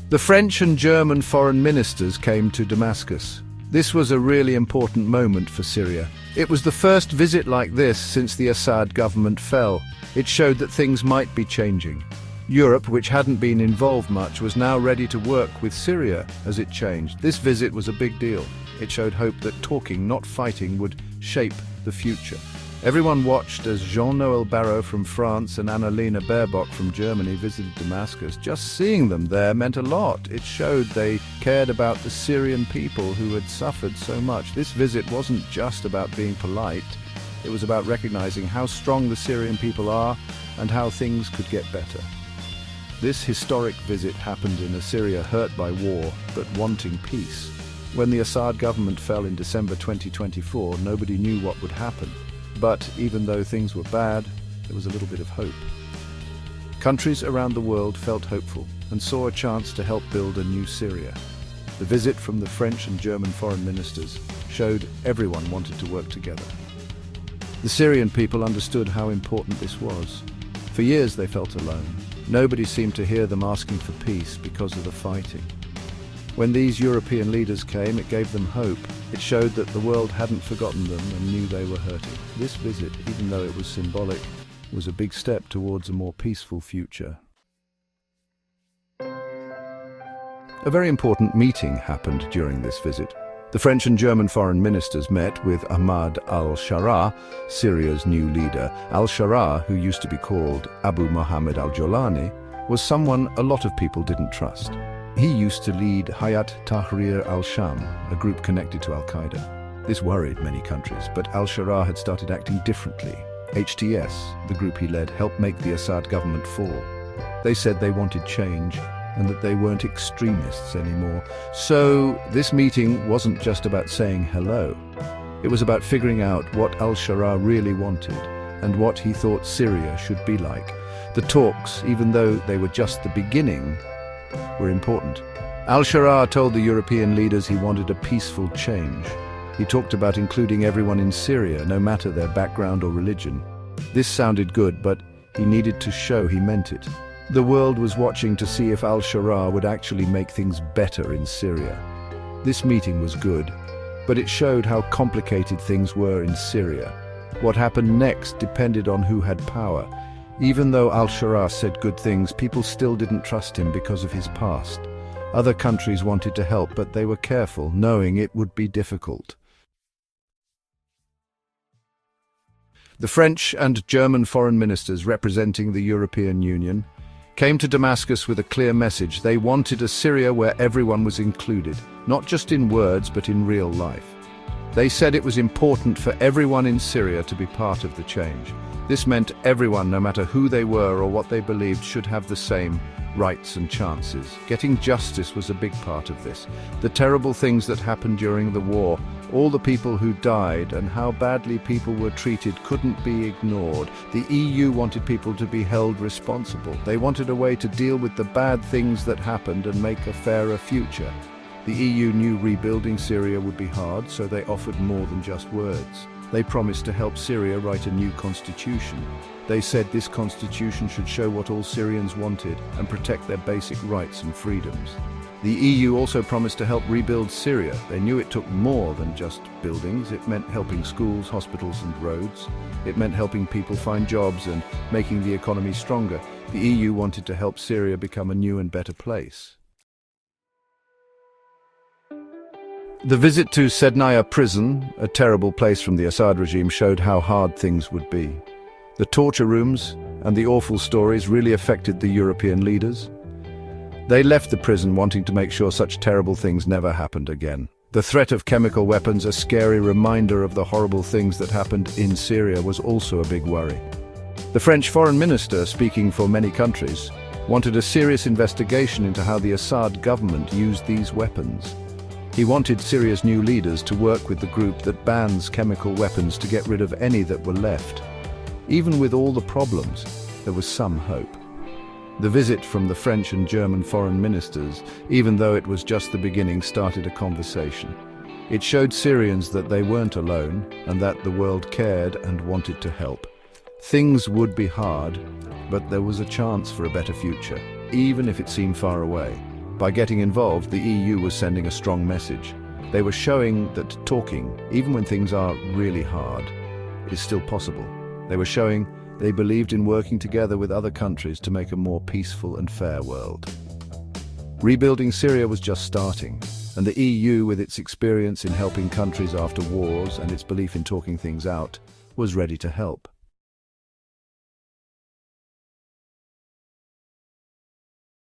The French and German foreign ministers came to Damascus. This was a really important moment for Syria. It was the first visit like this since the Assad government fell. It showed that things might be changing. Europe, which hadn't been involved much, was now ready to work with Syria as it changed. This visit was a big deal. It showed hope that talking, not fighting, would shape the future. Everyone watched as Jean-Noël Barrot from France and Annalena Baerbock from Germany visited Damascus. Just seeing them there meant a lot. It showed they cared about the Syrian people who had suffered so much. This visit wasn't just about being polite. It was about recognizing how strong the Syrian people are and how things could get better. This historic visit happened in a Syria hurt by war, but wanting peace. When the Assad government fell in December 2024, nobody knew what would happen. But even though things were bad, there was a little bit of hope. Countries around the world felt hopeful and saw a chance to help build a new Syria. The visit from the French and German foreign ministers showed everyone wanted to work together. The Syrian people understood how important this was. For years they felt alone. Nobody seemed to hear them asking for peace because of the fighting. When these European leaders came, it gave them hope. It showed that the world hadn't forgotten them and knew they were hurting. This visit, even though it was symbolic, was a big step towards a more peaceful future. A very important meeting happened during this visit. The French and German foreign ministers met with Ahmad al-Sharaa, Syria's new leader. Al-Sharaa, who used to be called Abu Mohammed al-Jolani, was someone a lot of people didn't trust. He used to lead Hayat Tahrir al-Sham, a group connected to al-Qaeda. This worried many countries, but al-Sharaa had started acting differently. HTS, the group he led, helped make the Assad government fall. They said they wanted change and that they weren't extremists anymore. So this meeting wasn't just about saying hello. It was about figuring out what al-Sharaa really wanted and what he thought Syria should be like. The talks, even though they were just the beginning, were important. Al-Sharaa told the European leaders he wanted a peaceful change. He talked about including everyone in Syria, no matter their background or religion. This sounded good, but he needed to show he meant it. The world was watching to see if al-Sharaa would actually make things better in Syria. This meeting was good, but it showed how complicated things were in Syria. What happened next depended on who had power. Even though al-Sharaa said good things, people still didn't trust him because of his past. Other countries wanted to help, but they were careful, knowing it would be difficult. The French and German foreign ministers representing the European Union came to Damascus with a clear message. They wanted a Syria where everyone was included, not just in words, but in real life. They said it was important for everyone in Syria to be part of the change. This meant everyone, no matter who they were or what they believed, should have the same rights and chances. Getting justice was a big part of this. The terrible things that happened during the war, all the people who died and how badly people were treated couldn't be ignored. The EU wanted people to be held responsible. They wanted a way to deal with the bad things that happened and make a fairer future. The EU knew rebuilding Syria would be hard, so they offered more than just words. They promised to help Syria write a new constitution. They said this constitution should show what all Syrians wanted and protect their basic rights and freedoms. The EU also promised to help rebuild Syria. They knew it took more than just buildings. It meant helping schools, hospitals and roads. It meant helping people find jobs and making the economy stronger. The EU wanted to help Syria become a new and better place. The visit to Sednaya prison, a terrible place from the Assad regime, showed how hard things would be. The torture rooms and the awful stories really affected the European leaders. They left the prison wanting to make sure such terrible things never happened again. The threat of chemical weapons, a scary reminder of the horrible things that happened in Syria, was also a big worry. The French foreign minister, speaking for many countries, wanted a serious investigation into how the Assad government used these weapons. He wanted Syria's new leaders to work with the group that bans chemical weapons to get rid of any that were left. Even with all the problems, there was some hope. The visit from the French and German foreign ministers, even though it was just the beginning, started a conversation. It showed Syrians that they weren't alone and that the world cared and wanted to help. Things would be hard, but there was a chance for a better future, even if it seemed far away. By getting involved, the EU was sending a strong message. They were showing that talking, even when things are really hard, is still possible. They were showing they believed in working together with other countries to make a more peaceful and fair world. Rebuilding Syria was just starting, and the EU, with its experience in helping countries after wars and its belief in talking things out, was ready to help.